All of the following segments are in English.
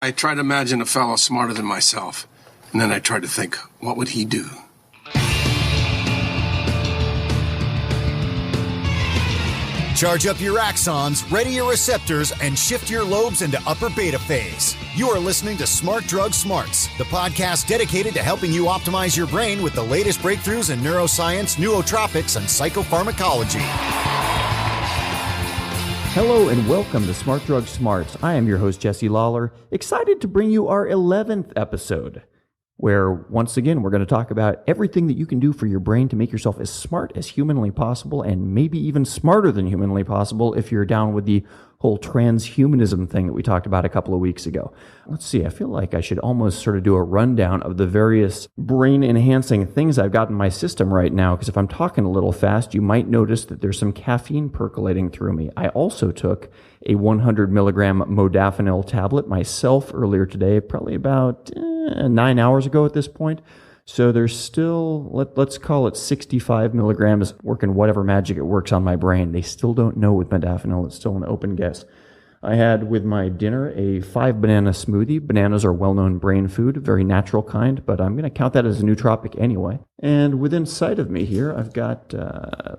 I try to imagine a fellow smarter than myself, and then I try to think, what would he do? Charge up your axons, ready your receptors, and shift your lobes into upper beta phase. You are listening to Smart Drug Smarts, the podcast dedicated to helping you optimize your brain with the latest breakthroughs in neuroscience, nootropics, and psychopharmacology. Hello and welcome to Smart Drug Smarts. I am your host, Jesse Lawler, excited to bring you our 11th episode, where once again we're going to talk about everything that you can do for your brain to make yourself as smart as humanly possible, and maybe even smarter than humanly possible if you're down with the whole transhumanism thing that we talked about a couple of weeks ago. Let's see, I feel like I should almost sort of do a rundown of the various brain-enhancing things I've got in my system right now, because if I'm talking a little fast, you might notice that there's some caffeine percolating through me. I also took a 100 milligram modafinil tablet myself earlier today, probably about 9 hours ago at this point. So there's still, let's call it 65 milligrams working whatever magic it works on my brain. They still don't know with modafinil. It's still an open guess. I had with my dinner a 5-banana smoothie. Bananas are well-known brain food, very natural kind, but I'm going to count that as a nootropic anyway. And within sight of me here, I've got,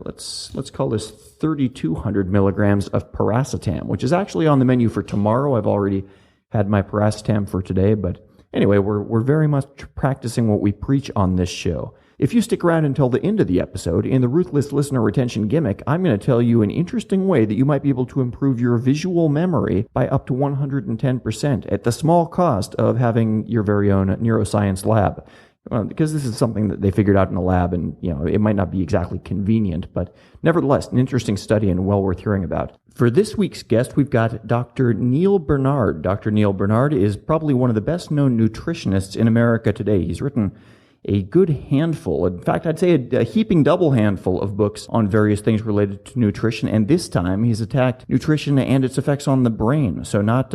let's call this 3,200 milligrams of piracetam, which is actually on the menu for tomorrow. I've already had my piracetam for today, but anyway, we're very much practicing what we preach on this show. If you stick around until the end of the episode, in the Ruthless Listener Retention Gimmick, I'm going to tell you an interesting way that you might be able to improve your visual memory by up to 110% at the small cost of having your very own neuroscience lab. Because this is something that they figured out in the lab, and it might not be exactly convenient, but nevertheless, an interesting study and well worth hearing about. For this week's guest, we've got Dr. Neal Barnard. Dr. Neal Barnard is probably one of the best-known nutritionists in America today. He's written a good handful, in fact, I'd say a heaping double handful of books on various things related to nutrition, and this time he's attacked nutrition and its effects on the brain. So not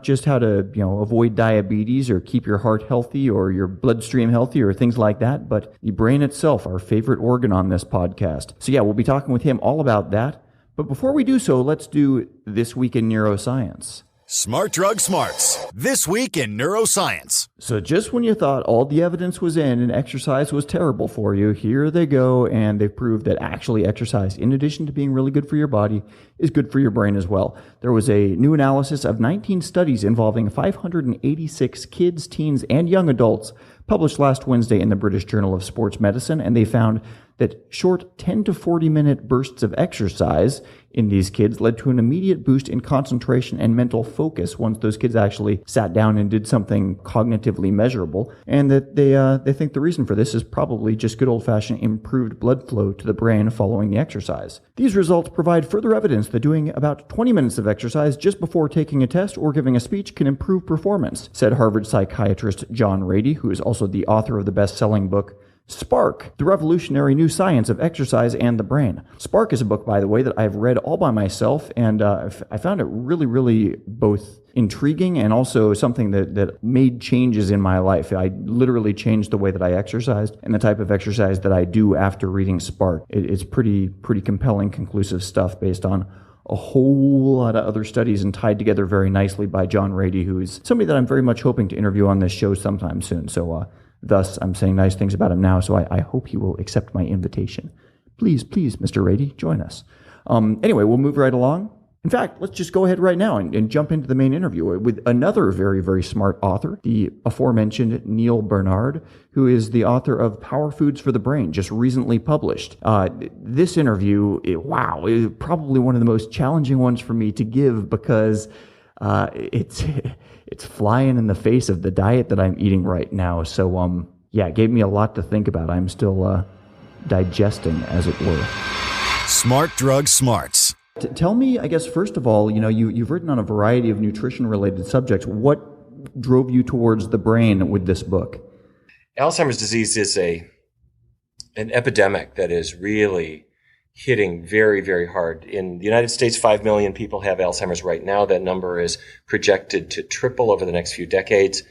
just how to avoid diabetes or keep your heart healthy or your bloodstream healthy or things like that, but the brain itself, our favorite organ on this podcast. So yeah, we'll be talking with him all about that. But before we do so, let's do This Week in Neuroscience. Smart Drug Smarts, This Week in Neuroscience. So just when you thought all the evidence was in and exercise was terrible for you, here they go, and they've proved that actually exercise, in addition to being really good for your body, is good for your brain as well. There was a new analysis of 19 studies involving 586 kids, teens, and young adults published last Wednesday in the British Journal of Sports Medicine, and they found that short 10 to 40 minute bursts of exercise in these kids led to an immediate boost in concentration and mental focus once those kids actually sat down and did something cognitively measurable, and that they think the reason for this is probably just good old-fashioned improved blood flow to the brain following the exercise. These results provide further evidence that doing about 20 minutes of exercise just before taking a test or giving a speech can improve performance, said Harvard psychiatrist John Rady, who is also the author of the best-selling book Spark, the Revolutionary New Science of Exercise and the Brain. Spark is a book, by the way, that I've read all by myself, and I found it really, really both intriguing and also something that made changes in my life. I literally changed the way that I exercised and the type of exercise that I do after reading Spark. It's pretty compelling, conclusive stuff based on a whole lot of other studies and tied together very nicely by John Rady, who is somebody that I'm very much hoping to interview on this show sometime soon. So, thus, I'm saying nice things about him now, so I hope he will accept my invitation. Please, Mr. Rady, join us. Anyway, we'll move right along. In fact, let's just go ahead right now and jump into the main interview with another very, very smart author, the aforementioned Neal Barnard, who is the author of Power Foods for the Brain, just recently published. This interview, is probably one of the most challenging ones for me to give because it's flying in the face of the diet that I'm eating right now. So, it gave me a lot to think about. I'm still digesting, as it were. Smart Drug Smarts. Tell me, I guess, first of all, you've written on a variety of nutrition-related subjects. What drove you towards the brain with this book? Alzheimer's disease is an epidemic that is really hitting very, very hard. In the United States, 5 million people have Alzheimer's right now. That number is projected to triple over the next few decades.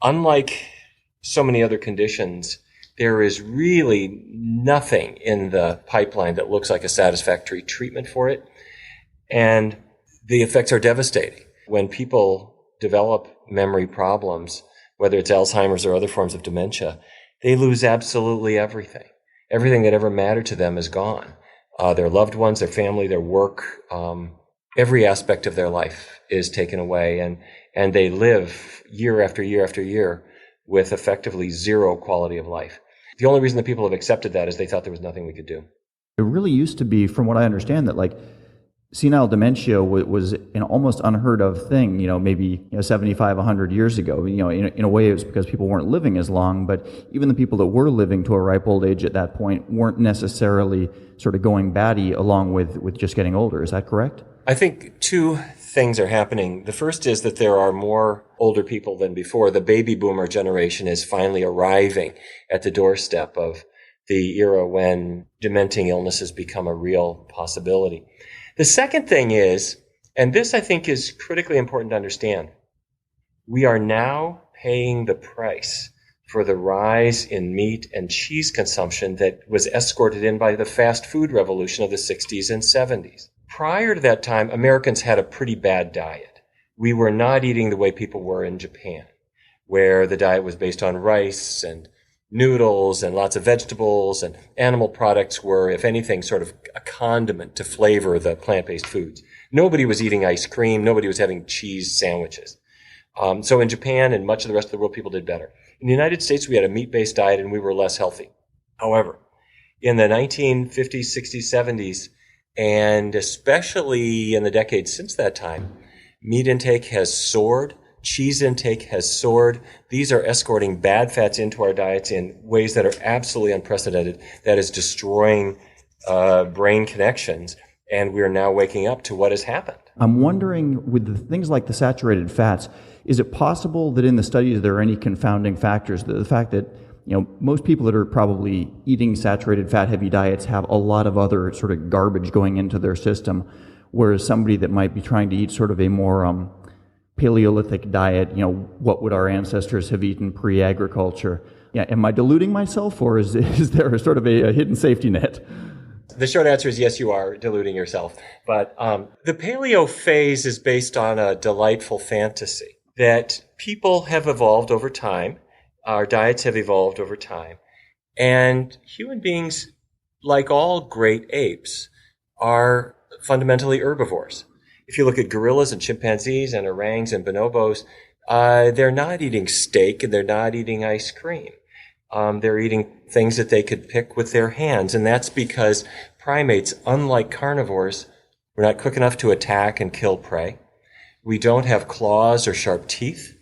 Unlike so many other conditions, there is really nothing in the pipeline that looks like a satisfactory treatment for it. And the effects are devastating. When people develop memory problems, whether it's Alzheimer's or other forms of dementia, they lose absolutely everything. Everything that ever mattered to them is gone. Their loved ones, their family, their work, every aspect of their life is taken away, and they live year after year after year with effectively zero quality of life. The only reason that people have accepted that is they thought there was nothing we could do. It really used to be, from what I understand, that like senile dementia was an almost unheard of thing, maybe 75, 100 years ago. In a way it was because people weren't living as long, but even the people that were living to a ripe old age at that point weren't necessarily sort of going batty along with just getting older. Is that correct? I think two things are happening. The first is that there are more older people than before. The baby boomer generation is finally arriving at the doorstep of the era when dementing illnesses become a real possibility. The second thing is, and this I think is critically important to understand, we are now paying the price for the rise in meat and cheese consumption that was escorted in by the fast food revolution of the 60s and 70s. Prior to that time, Americans had a pretty bad diet. We were not eating the way people were in Japan, where the diet was based on rice and noodles and lots of vegetables, and animal products were, if anything, sort of a condiment to flavor the plant-based foods. Nobody was eating ice cream. Nobody was having cheese sandwiches. So in Japan and much of the rest of the world, people did better. In the United States, we had a meat-based diet and we were less healthy. However, in the 1950s, 60s, 70s, and especially in the decades since that time, meat intake has soared. Cheese intake has soared. These are escorting bad fats into our diets in ways that are absolutely unprecedented. That is destroying brain connections. And we are now waking up to what has happened. I'm wondering, with the things like the saturated fats, is it possible that in the studies there are any confounding factors? The fact that most people that are probably eating saturated fat heavy diets have a lot of other sort of garbage going into their system, whereas somebody that might be trying to eat sort of a more Paleolithic diet, what would our ancestors have eaten pre-agriculture? Yeah, am I deluding myself, or is there sort of a hidden safety net? The short answer is yes, you are deluding yourself. But the paleo phase is based on a delightful fantasy that people have evolved over time. Our diets have evolved over time. And human beings, like all great apes, are fundamentally herbivores. If you look at gorillas and chimpanzees and orangs and bonobos, they're not eating steak and they're not eating ice cream. They're eating things that they could pick with their hands. And that's because primates, unlike carnivores, we're not quick enough to attack and kill prey. We don't have claws or sharp teeth.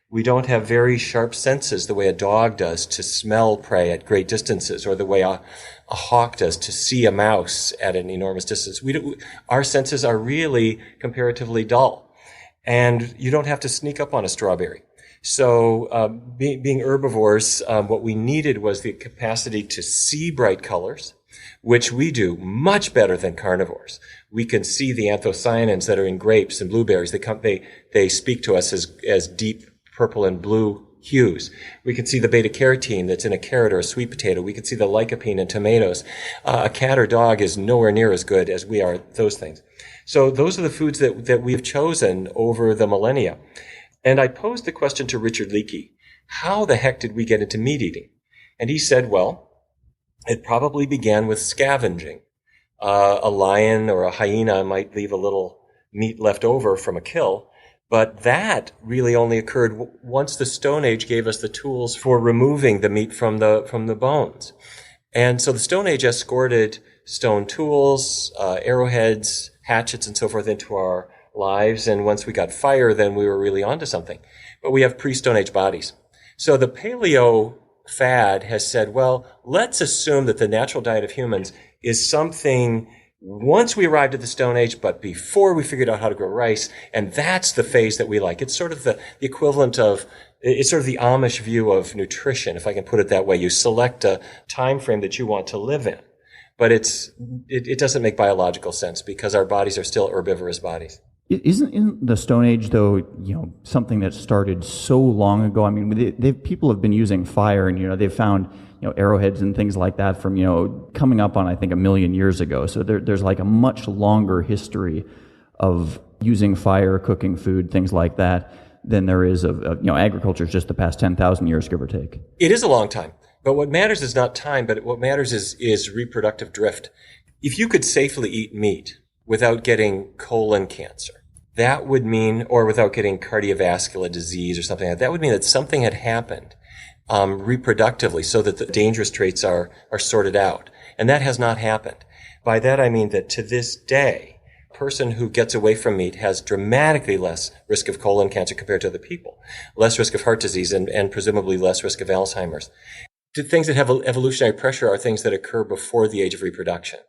We don't have very sharp senses the way a dog does to smell prey at great distances, or the way a hawk does to see a mouse at an enormous distance. Our senses are really comparatively dull, and you don't have to sneak up on a strawberry. So being herbivores, what we needed was the capacity to see bright colors, which we do much better than carnivores. We can see the anthocyanins that are in grapes and blueberries. They speak to us as deep purple and blue hues. We can see the beta carotene that's in a carrot or a sweet potato. We can see the lycopene in tomatoes. A cat or dog is nowhere near as good as we are at those things. So those are the foods that we've chosen over the millennia. And I posed the question to Richard Leakey, how the heck did we get into meat eating? And he said, well, it probably began with scavenging. A lion or a hyena might leave a little meat left over from a kill. But that really only occurred once the Stone Age gave us the tools for removing the meat from the bones. And so the Stone Age escorted stone tools, arrowheads, hatchets, and so forth into our lives. And once we got fire, then we were really onto something. But we have pre-Stone Age bodies. So the paleo fad has said, well, let's assume that the natural diet of humans is something once we arrived at the Stone Age, but before we figured out how to grow rice, and that's the phase that we like. It's sort of the equivalent of, it's sort of the Amish view of nutrition, if I can put it that way. You select a time frame that you want to live in, but it doesn't make biological sense because our bodies are still herbivorous bodies. Isn't in the Stone Age, though, something that started so long ago? I mean, people have been using fire, and they've found arrowheads and things like that from coming up on, I think, 1 million years ago. So there's like a much longer history of using fire, cooking food, things like that. than there is of agriculture just the past 10,000 years, give or take. It is a long time. But what matters is not time, but what matters is reproductive drift. If you could safely eat meat without getting colon cancer, that would mean, or without getting cardiovascular disease or something like that would mean that something had happened reproductively so that the dangerous traits are sorted out. And that has not happened. By that I mean that to this day, a person who gets away from meat has dramatically less risk of colon cancer compared to other people, less risk of heart disease, and presumably less risk of Alzheimer's. The things that have evolutionary pressure are things that occur before the age of reproduction.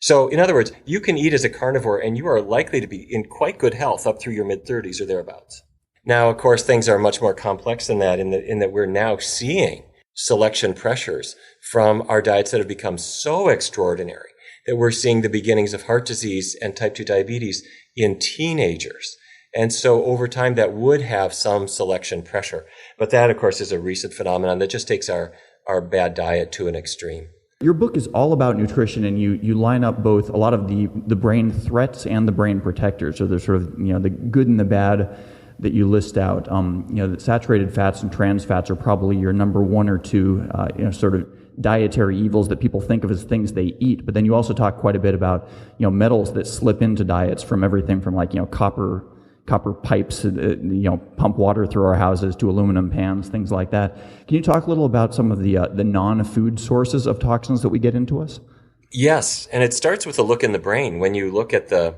So, in other words, you can eat as a carnivore and you are likely to be in quite good health up through your mid-30s or thereabouts. Now, of course, things are much more complex than that in that we're now seeing selection pressures from our diets that have become so extraordinary that we're seeing the beginnings of heart disease and type 2 diabetes in teenagers. And so over time, that would have some selection pressure. But that, of course, is a recent phenomenon that just takes our bad diet to an extreme. Your book is all about nutrition, and you line up both a lot of the brain threats and the brain protectors. So there's sort of, the good and the bad that you list out. The saturated fats and trans fats are probably your number one or two, sort of dietary evils that people think of as things they eat. But then you also talk quite a bit about, metals that slip into diets, from everything from copper pipes, pump water through our houses, to aluminum pans, things like that. Can you talk a little about some of the non-food sources of toxins that we get into us? Yes, and it starts with a look in the brain. When you look at the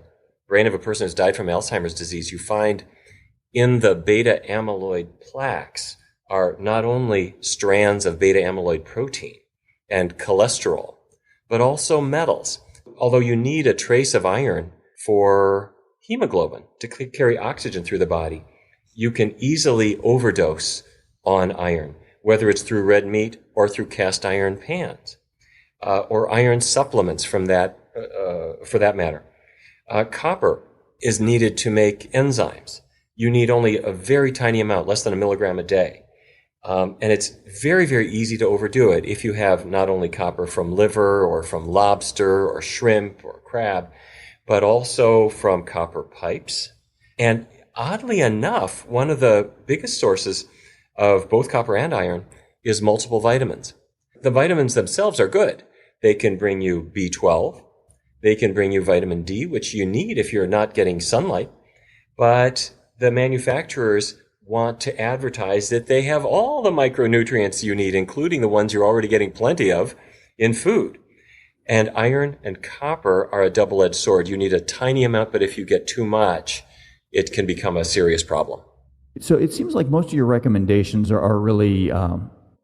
brain of a person who's died from Alzheimer's disease, you find in the beta amyloid plaques are not only strands of beta amyloid protein and cholesterol, but also metals. Although you need a trace of iron for hemoglobin to carry oxygen through the body, you can easily overdose on iron, whether it's through red meat or through cast iron pans, or iron supplements from that, for that matter. Copper is needed to make enzymes. You need only a very tiny amount, less than 1 milligram a day. And it's very, very easy to overdo it if you have not only copper from liver or from lobster or shrimp or crab, but also from copper pipes. And oddly enough, one of the biggest sources of both copper and iron is multiple vitamins. The vitamins themselves are good. They can bring you B12. They can bring you vitamin D, which you need if you're not getting sunlight. But the manufacturers want to advertise that they have all the micronutrients you need, including the ones you're already getting plenty of in food. And iron and copper are a double-edged sword. You need a tiny amount, but if you get too much, it can become a serious problem. So it seems like most of your recommendations are really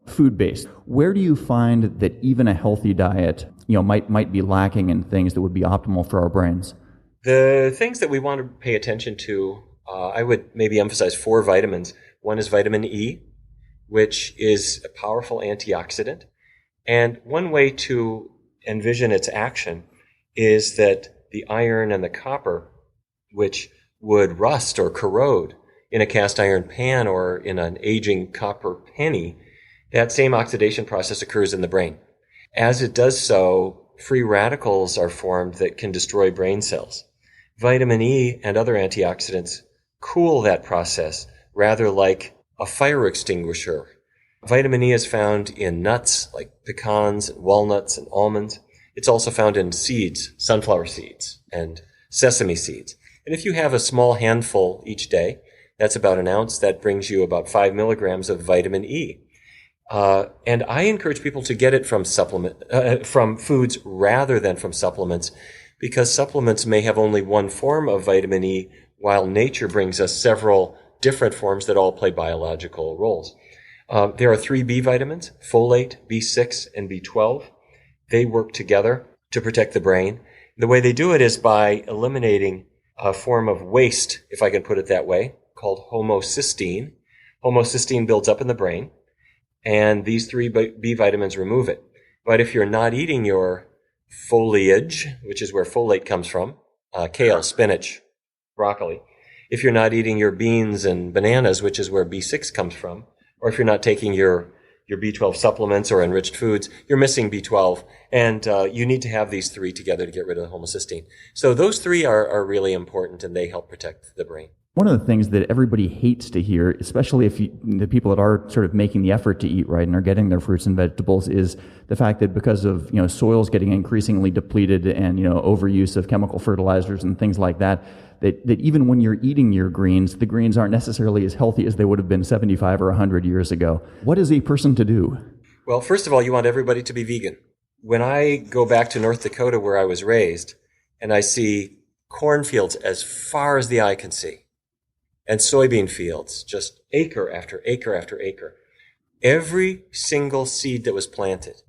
food-based. Where do you find that even a healthy diet, might be lacking in things that would be optimal for our brains? The things that we want to pay attention to, I would maybe emphasize 4 vitamins. One is vitamin E, which is a powerful antioxidant. And one way to envision its action is that the iron and the copper, which would rust or corrode in a cast iron pan or in an aging copper penny, that same oxidation process occurs in the brain. As it does so, free radicals are formed that can destroy brain cells. Vitamin E and other antioxidants cool that process, rather like a fire extinguisher. Vitamin E is found in nuts like pecans, and walnuts, and almonds. It's also found in seeds, sunflower seeds, and sesame seeds. And if you have a small handful each day, that's about an ounce, that brings you about 5 milligrams of vitamin E. And I encourage people to get it from from foods rather than from supplements, because supplements may have only one form of vitamin E, while nature brings us several different forms that all play biological roles. There are 3 B vitamins: folate, B6, and B12. They work together to protect the brain. The way they do it is by eliminating a form of waste, if I can put it that way, called homocysteine. Homocysteine builds up in the brain, and these 3 B vitamins remove it. But if you're not eating your foliage, which is where folate comes from, kale, spinach, broccoli, if you're not eating your beans and bananas, which is where B6 comes from, or if you're not taking your B12 supplements or enriched foods, you're missing B12, and you need to have these 3 together to get rid of the homocysteine. So those 3 are really important, and they help protect the brain. One of the things that everybody hates to hear, especially if the people that are sort of making the effort to eat right and are getting their fruits and vegetables, is the fact that because of soils getting increasingly depleted and overuse of chemical fertilizers and things like that, that even when you're eating your greens, the greens aren't necessarily as healthy as they would have been 75 or 100 years ago. What is a person to do? Well, first of all, you want everybody to be vegan. When I go back to North Dakota where I was raised and I see cornfields as far as the eye can see, and soybean fields, just acre after acre after acre. Every single seed that was planted,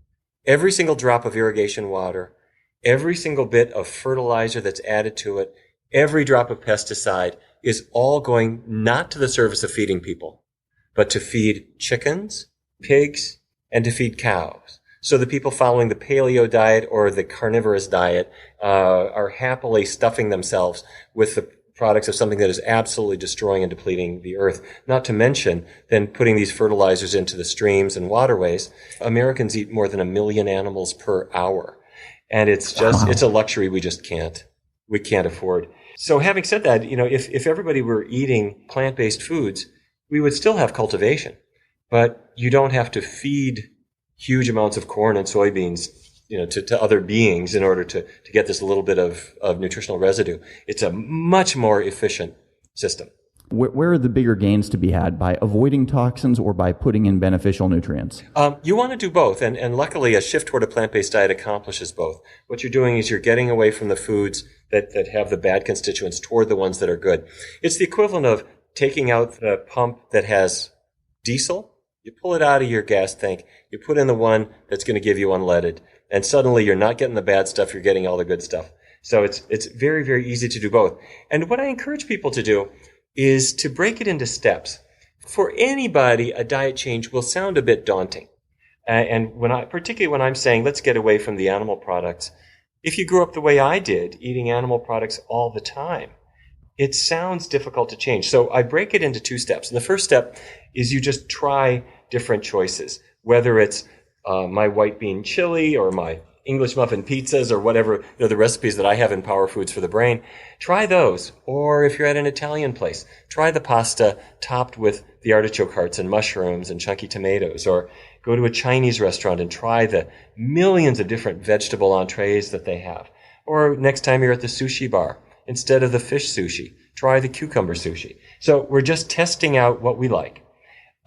every single drop of irrigation water, every single bit of fertilizer that's added to it, every drop of pesticide is all going not to the service of feeding people, but to feed chickens, pigs, and to feed cows. So the people following the paleo diet or the carnivorous diet are happily stuffing themselves with the products of something that is absolutely destroying and depleting the earth. Not to mention then putting these fertilizers into the streams and waterways. Americans eat more than 1 million animals per hour. And it's a luxury we can't afford. So having said that, if everybody were eating plant-based foods, we would still have cultivation. But you don't have to feed huge amounts of corn and soybeans to other beings in order to get this little bit of nutritional residue. It's a much more efficient system. Where are the bigger gains to be had? By avoiding toxins or by putting in beneficial nutrients? You want to do both, and luckily a shift toward a plant-based diet accomplishes both. What you're doing is you're getting away from the foods that have the bad constituents toward the ones that are good. It's the equivalent of taking out the pump that has diesel. You pull it out of your gas tank, you put in the one that's going to give you unleaded, and suddenly you're not getting the bad stuff, you're getting all the good stuff. So it's very, very easy to do both. And what I encourage people to do is to break it into steps. For anybody, a diet change will sound a bit daunting. And particularly when I'm saying, let's get away from the animal products, if you grew up the way I did, eating animal products all the time, it sounds difficult to change. So I break it into 2 steps. And the first step is you just try different choices, whether it's my white bean chili or my English muffin pizzas or whatever, the recipes that I have in Power Foods for the Brain. Try those. Or if you're at an Italian place, try the pasta topped with the artichoke hearts and mushrooms and chunky tomatoes. Or go to a Chinese restaurant and try the millions of different vegetable entrees that they have. Or next time you're at the sushi bar, instead of the fish sushi, try the cucumber sushi. So we're just testing out what we like.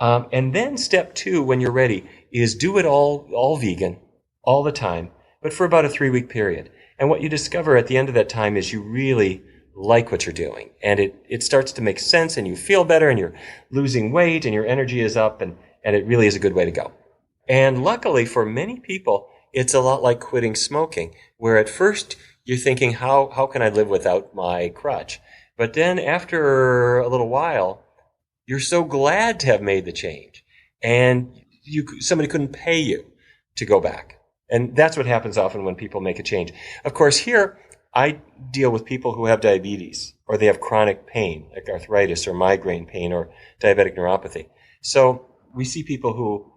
And then step 2, when you're ready, is do it all vegan, all the time, but for about a 3-week period. And what you discover at the end of that time is you really like what you're doing. And it starts to make sense, and you feel better, and you're losing weight, and your energy is up, and it really is a good way to go. And luckily for many people, it's a lot like quitting smoking, where at first you're thinking, how can I live without my crutch? But then after a little while, you're so glad to have made the change, and somebody couldn't pay you to go back. And that's what happens often when people make a change. Of course, here I deal with people who have diabetes, or they have chronic pain, like arthritis or migraine pain or diabetic neuropathy. So we see people who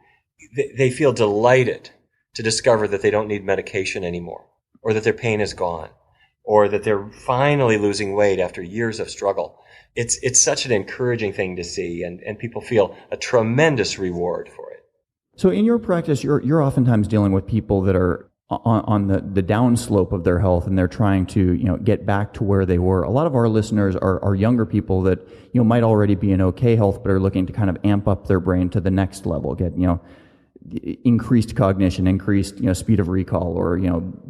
they feel delighted to discover that they don't need medication anymore, or that their pain is gone, or that they're finally losing weight after years of struggle. It's such an encouraging thing to see, and people feel a tremendous reward for it. So in your practice, you're oftentimes dealing with people that are on the downslope of their health, and they're trying to get back to where they were. A lot of our listeners are younger people that might already be in okay health, but are looking to kind of amp up their brain to the next level, get increased cognition, increased speed of recall, or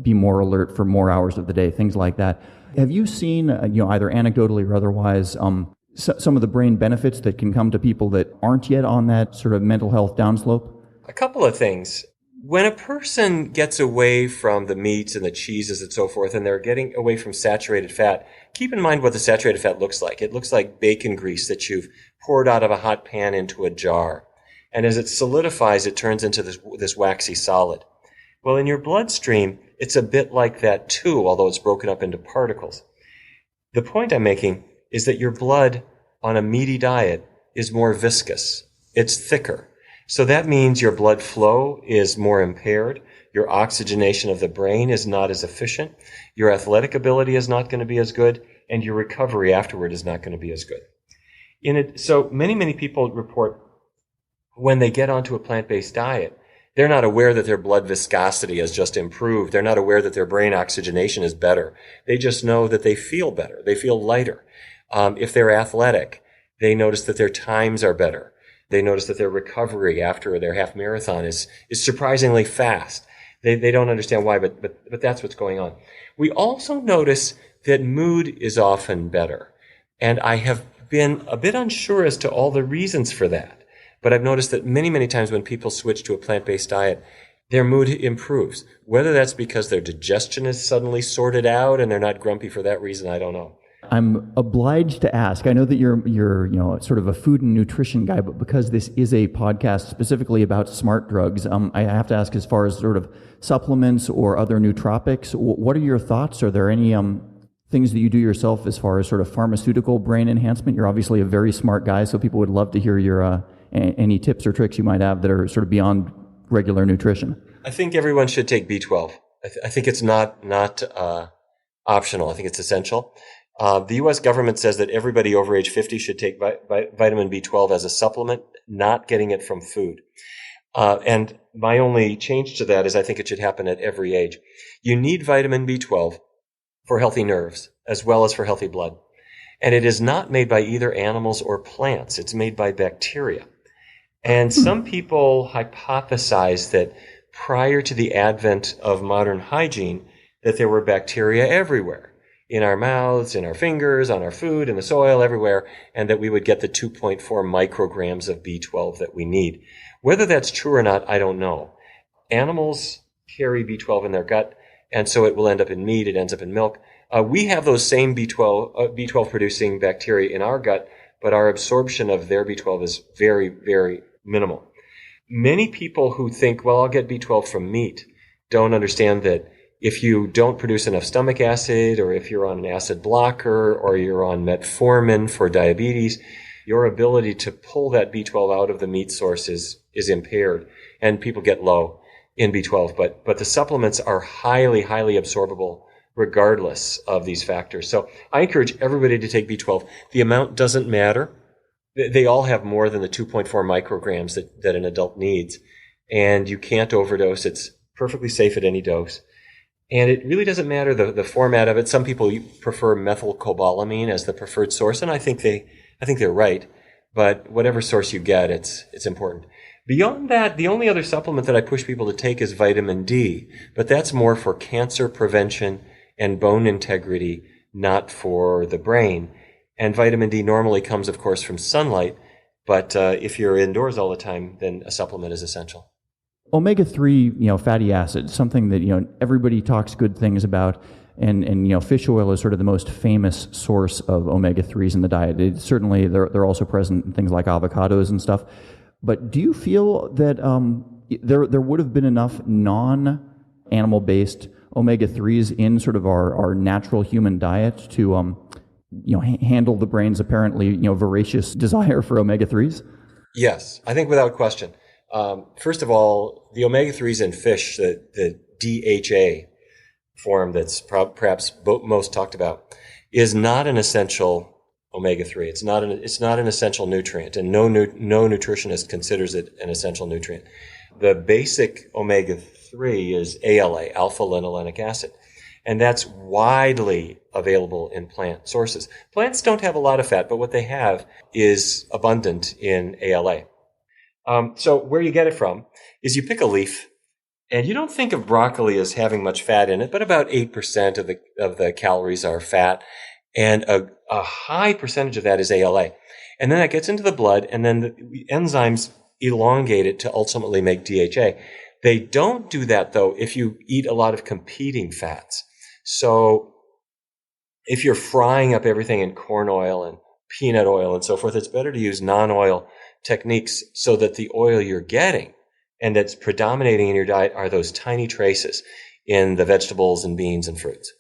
be more alert for more hours of the day, things like that. Have you seen either anecdotally or otherwise some of the brain benefits that can come to people that aren't yet on that sort of mental health downslope? A couple of things. When a person gets away from the meats and the cheeses and so forth, and they're getting away from saturated fat, keep in mind what the saturated fat looks like. It looks like bacon grease that you've poured out of a hot pan into a jar. And as it solidifies, it turns into this waxy solid. Well, in your bloodstream, it's a bit like that too, although it's broken up into particles. The point I'm making is that your blood on a meaty diet is more viscous. It's thicker. So that means your blood flow is more impaired. Your oxygenation of the brain is not as efficient. Your athletic ability is not going to be as good. And your recovery afterward is not going to be as good. So many people report when they get onto a plant-based diet, they're not aware that their blood viscosity has just improved. They're not aware that their brain oxygenation is better. They just know that they feel better. They feel lighter. If they're athletic, they notice that their times are better. They notice that their recovery after their half marathon is surprisingly fast. They don't understand why, but that's what's going on. We also notice that mood is often better. And I have been a bit unsure as to all the reasons for that. But I've noticed that many times when people switch to a plant-based diet, their mood improves. Whether that's because their digestion is suddenly sorted out and they're not grumpy for that reason, I don't know. I'm obliged to ask. I know that you're sort of a food and nutrition guy, but because this is a podcast specifically about smart drugs, I have to ask, as far as sort of supplements or other nootropics, what are your thoughts? Are there any things that you do yourself as far as sort of pharmaceutical brain enhancement? You're obviously a very smart guy, so people would love to hear your any tips or tricks you might have that are sort of beyond regular nutrition. I think everyone should take B12. I think it's not optional. I think it's essential. The U.S. government says that everybody over age 50 should take vitamin B12 as a supplement, not getting it from food. And my only change to that is I think it should happen at every age. You need vitamin B12 for healthy nerves as well as for healthy blood. And it is not made by either animals or plants. It's made by bacteria. And some people hypothesize that prior to the advent of modern hygiene, that there were bacteria everywhere, in our mouths, in our fingers, on our food, in the soil, everywhere, and that we would get the 2.4 micrograms of B12 that we need. Whether that's true or not, I don't know. Animals carry B12 in their gut, and so it will end up in meat, it ends up in milk. We have those same B12 producing bacteria in our gut, but our absorption of their B12 is very, very minimal. Many people who think, well, I'll get B12 from meat, don't understand that if you don't produce enough stomach acid, or if you're on an acid blocker, or you're on metformin for diabetes, your ability to pull that B12 out of the meat source is impaired, and people get low in B12. But the supplements are highly, highly absorbable regardless of these factors. So I encourage everybody to take B12. The amount doesn't matter. They all have more than the 2.4 micrograms that an adult needs, and you can't overdose. It's perfectly safe at any dose. And it really doesn't matter the format of it. Some people prefer methylcobalamin as the preferred source, and I think they're right. But whatever source you get, it's important. Beyond that, the only other supplement that I push people to take is vitamin D, but that's more for cancer prevention and bone integrity, not for the brain. And vitamin D normally comes, of course, from sunlight, but if you're indoors all the time, then a supplement is essential. Omega-3, fatty acids, something that, everybody talks good things about, and fish oil is sort of the most famous source of omega-3s in the diet. Certainly, they're also present in things like avocados and stuff. But do you feel that there would have been enough non-animal-based omega-3s in sort of our natural human diet to handle the brain's apparently voracious desire for omega-3s? Yes, I think without question. First of all, the omega-3s in fish, the DHA form that's perhaps most talked about, is not an essential omega-3. It's not an essential nutrient, and no nutritionist considers it an essential nutrient. The basic omega-3 is ALA, alpha-linolenic acid, and that's widely available in plant sources. Plants don't have a lot of fat, but what they have is abundant in ALA. So where you get it from is you pick a leaf, and you don't think of broccoli as having much fat in it, but about 8% of the calories are fat, and a high percentage of that is ALA. And then that gets into the blood, and then the enzymes elongate it to ultimately make DHA. They don't do that, though, if you eat a lot of competing fats. So if you're frying up everything in corn oil and peanut oil and so forth, it's better to use non-oil techniques so that the oil you're getting and that's predominating in your diet are those tiny traces in the vegetables and beans and fruits.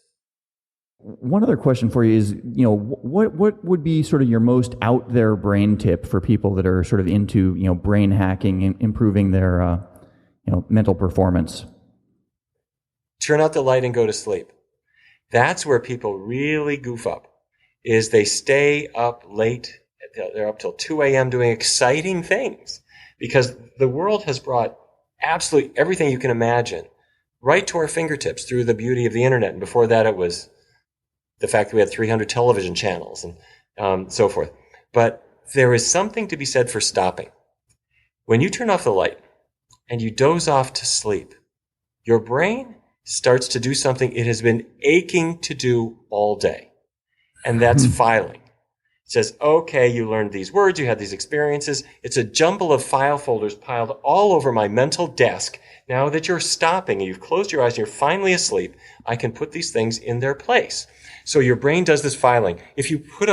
One other question for you is, what would be sort of your most out there brain tip for people that are sort of into, brain hacking and improving their, mental performance? Turn out the light and go to sleep. That's where people really goof up, is they stay up late at they're up till 2 a.m. doing exciting things because the world has brought absolutely everything you can imagine right to our fingertips through the beauty of the internet. And before that, it was the fact that we had 300 television channels and so forth. But there is something to be said for stopping. When you turn off the light and you doze off to sleep, your brain starts to do something it has been aching to do all day. And that's filing. It says, okay, you learned these words, you had these experiences. It's a jumble of file folders piled all over my mental desk. Now that you're stopping and you've closed your eyes and you're finally asleep, I can put these things in their place. So your brain does this filing. If you put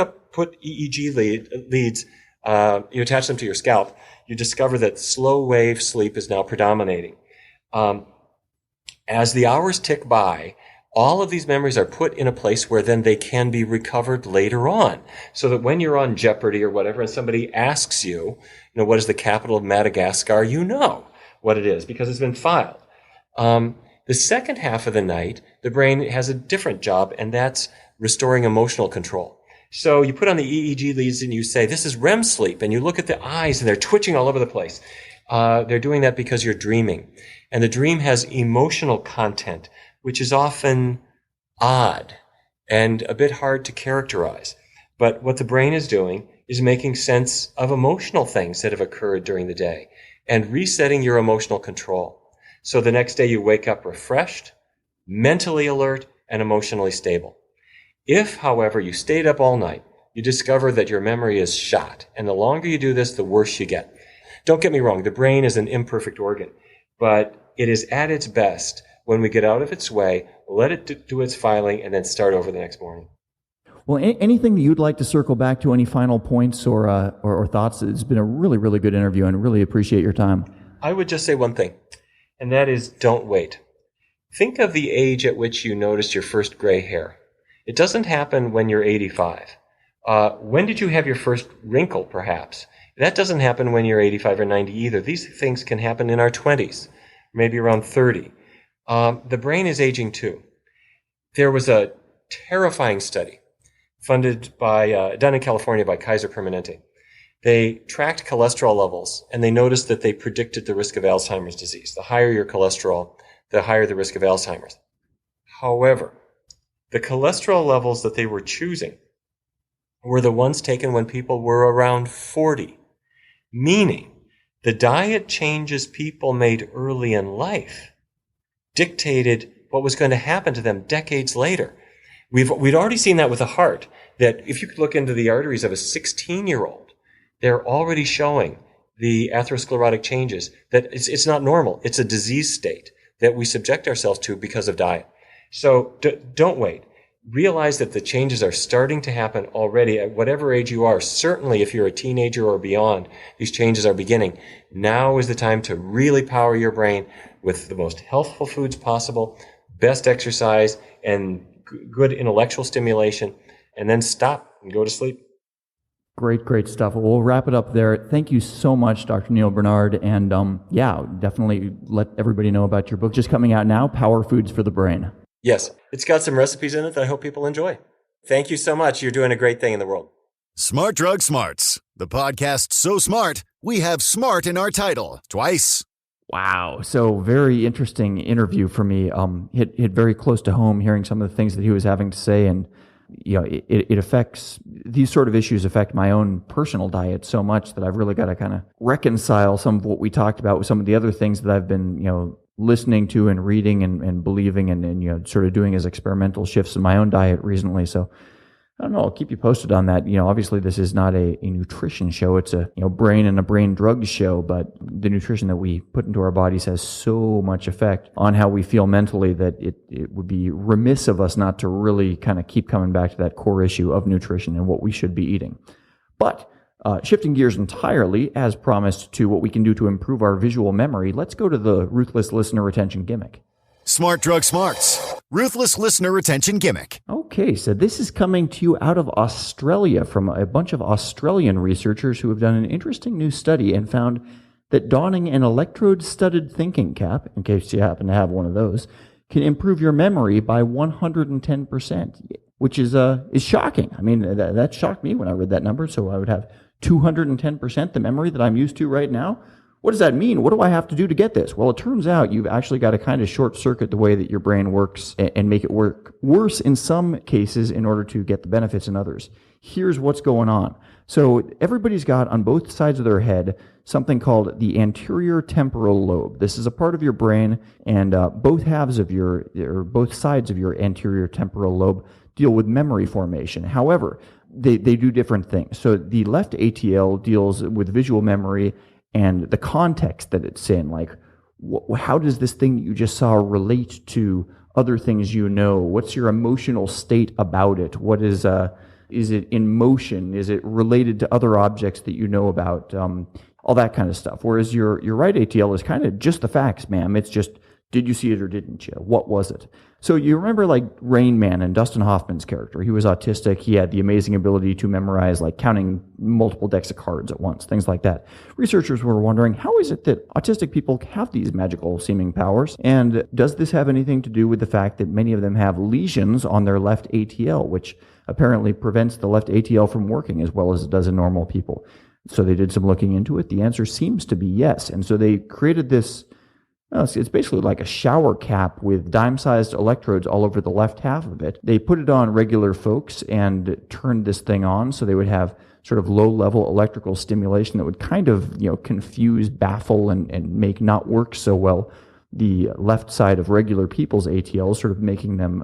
EEG leads, you attach them to your scalp, you discover that slow wave sleep is now predominating. As the hours tick by, all of these memories are put in a place where then they can be recovered later on. So that when you're on Jeopardy or whatever and somebody asks you, what is the capital of Madagascar, you know what it is because it's been filed. The second half of the night, the brain has a different job, and that's restoring emotional control. So you put on the EEG leads and you say, this is REM sleep, and you look at the eyes and they're twitching all over the place. They're doing that because you're dreaming. And the dream has emotional content, which is often odd and a bit hard to characterize. But what the brain is doing is making sense of emotional things that have occurred during the day and resetting your emotional control. So the next day you wake up refreshed, mentally alert, and emotionally stable. If, however, you stayed up all night, you discover that your memory is shot. And the longer you do this, the worse you get. Don't get me wrong, the brain is an imperfect organ, but it is at its best when we get out of its way, let it do its filing, and then start over the next morning. Well, anything that you'd like to circle back to, any final points or thoughts? It's been a really, really good interview, and really appreciate your time. I would just say one thing, and that is don't wait. Think of the age at which you noticed your first gray hair. It doesn't happen when you're 85. When did you have your first wrinkle, perhaps? That doesn't happen when you're 85 or 90 either. These things can happen in our 20s, maybe around 30. The brain is aging too. There was a terrifying study funded done in California by Kaiser Permanente. They tracked cholesterol levels, and they noticed that they predicted the risk of Alzheimer's disease. The higher your cholesterol, the higher the risk of Alzheimer's. However, the cholesterol levels that they were choosing were the ones taken when people were around 40, meaning the diet changes people made early in life dictated what was going to happen to them decades later. We'd already seen that with the heart, that if you could look into the arteries of a 16-year-old, they're already showing the atherosclerotic changes, that it's not normal. It's a disease state that we subject ourselves to because of diet. So don't wait. Realize that the changes are starting to happen already at whatever age you are. Certainly if you're a teenager or beyond, these changes are beginning. Now is the time to really power your brain with the most healthful foods possible, best exercise, and good intellectual stimulation, and then stop and go to sleep. Great stuff. Well, we'll wrap it up there. Thank you so much, Dr. Neal Barnard. And definitely let everybody know about your book just coming out now, Power Foods for the Brain. Yes, it's got some recipes in it that I hope people enjoy. Thank you so much. You're doing a great thing in the world. Smart Drug Smarts, the podcast so smart, we have smart in our title twice. Wow. So very interesting interview for me. Hit very close to home hearing some of the things that he was having to say. And, it affects, these sort of issues affect my own personal diet so much that I've really got to kind of reconcile some of what we talked about with some of the other things that I've been, listening to and reading and believing and sort of doing as experimental shifts in my own diet recently. So I don't know, I'll keep you posted on that. Obviously this is not a nutrition show. It's a, brain and a brain drug show, but the nutrition that we put into our bodies has so much effect on how we feel mentally that it would be remiss of us not to really kind of keep coming back to that core issue of nutrition and what we should be eating. But shifting gears entirely, as promised, to what we can do to improve our visual memory, let's go to the Ruthless Listener Retention Gimmick. Smart Drug Smarts, Ruthless Listener Retention Gimmick. Okay, so this is coming to you out of Australia from a bunch of Australian researchers who have done an interesting new study and found that donning an electrode-studded thinking cap, in case you happen to have one of those, can improve your memory by 110%, which is shocking. I mean, that shocked me when I read that number, so I would have 210% the memory that I'm used to right now? What does that mean? What do I have to do to get this? Well, it turns out you've actually got to kind of short circuit the way that your brain works and make it work worse in some cases in order to get the benefits in others. Here's what's going on. So everybody's got on both sides of their head something called the anterior temporal lobe. This is a part of your brain, and both sides of your anterior temporal lobe deal with memory formation. However, they do different things. So the left ATL deals with visual memory and the context that it's in, like how does this thing that you just saw relate to other things you know? What's your emotional state about it? What is it in motion? Is it related to other objects that you know about? All that kind of stuff. Whereas your right ATL is kind of just the facts, ma'am. It's just, did you see it or didn't you? What was it? So you remember like Rain Man and Dustin Hoffman's character. He was autistic. He had the amazing ability to memorize like counting multiple decks of cards at once, things like that. Researchers were wondering, how is it that autistic people have these magical seeming powers? And does this have anything to do with the fact that many of them have lesions on their left ATL, which apparently prevents the left ATL from working as well as it does in normal people? So they did some looking into it. The answer seems to be yes. And so they created this, it's basically like a shower cap with dime-sized electrodes all over the left half of it. They put it on regular folks and turned this thing on so they would have sort of low-level electrical stimulation that would kind of, confuse, baffle, and make not work so well the left side of regular people's ATL, sort of making them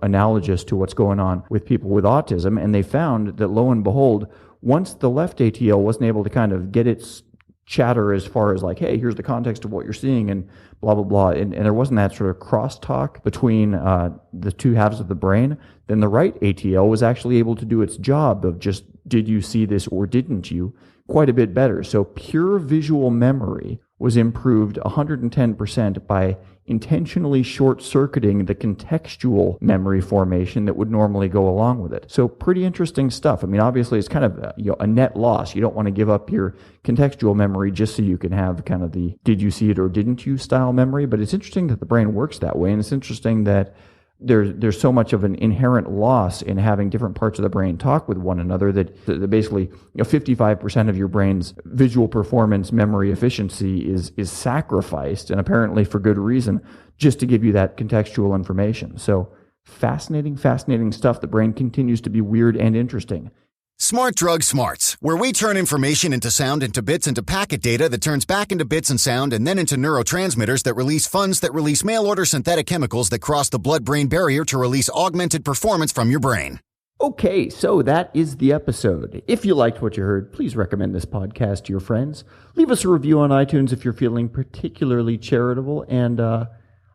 analogous to what's going on with people with autism. And they found that, lo and behold, once the left ATL wasn't able to kind of get its chatter as far as like, hey, here's the context of what you're seeing and blah, blah, blah, and there wasn't that sort of crosstalk between the two halves of the brain, then the right ATL was actually able to do its job of just, did you see this or didn't you, quite a bit better. So pure visual memory was improved 110% by intentionally short-circuiting the contextual memory formation that would normally go along with it. So pretty interesting stuff. I mean, obviously, it's kind of a net loss. You don't want to give up your contextual memory just so you can have kind of the did you see it or didn't you style memory. But it's interesting that the brain works that way, and it's interesting that there's so much of an inherent loss in having different parts of the brain talk with one another that basically 55% of your brain's visual performance memory efficiency is sacrificed, and apparently for good reason, just to give you that contextual information. So fascinating stuff. The brain continues to be weird and interesting. Smart Drug Smarts, where we turn information into sound, into bits, into packet data that turns back into bits and sound, and then into neurotransmitters that release funds that release mail-order synthetic chemicals that cross the blood-brain barrier to release augmented performance from your brain. Okay, so that is the episode. If you liked what you heard, please recommend this podcast to your friends. Leave us a review on iTunes if you're feeling particularly charitable, and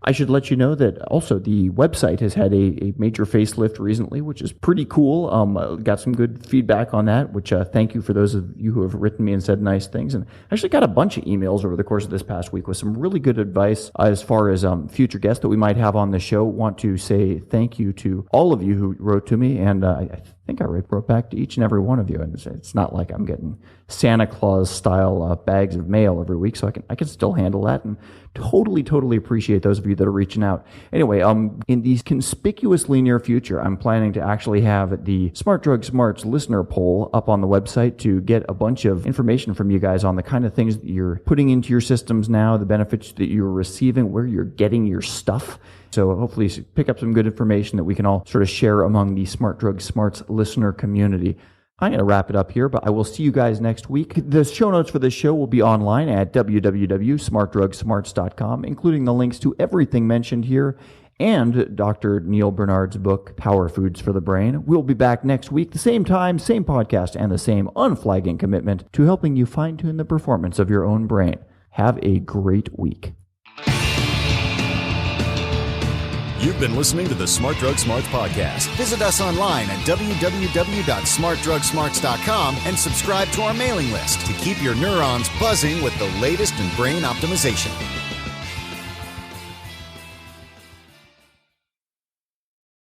I should let you know that also the website has had a major facelift recently, which is pretty cool. Got some good feedback on that, which thank you for those of you who have written me and said nice things. And I actually got a bunch of emails over the course of this past week with some really good advice as far as future guests that we might have on the show. Want to say thank you to all of you who wrote to me, and I think I wrote back to each and every one of you. And it's not like I'm getting Santa Claus style bags of mail every week, so I can still handle that, and totally appreciate those of you that are reaching out. Anyway, in the conspicuously near future, I'm planning to actually have the Smart Drug Smarts listener poll up on the website to get a bunch of information from you guys on the kind of things that you're putting into your systems now, the benefits that you're receiving, where you're getting your stuff. So hopefully pick up some good information that we can all sort of share among the Smart Drug Smarts listener community. I'm going to wrap it up here, but I will see you guys next week. The show notes for this show will be online at www.smartdrugsmarts.com, including the links to everything mentioned here and Dr. Neal Barnard's book, Power Foods for the Brain. We'll be back next week, the same time, same podcast, and the same unflagging commitment to helping you fine-tune the performance of your own brain. Have a great week. You've been listening to the Smart Drug Smarts podcast. Visit us online at www.smartdrugsmarts.com and subscribe to our mailing list to keep your neurons buzzing with the latest in brain optimization.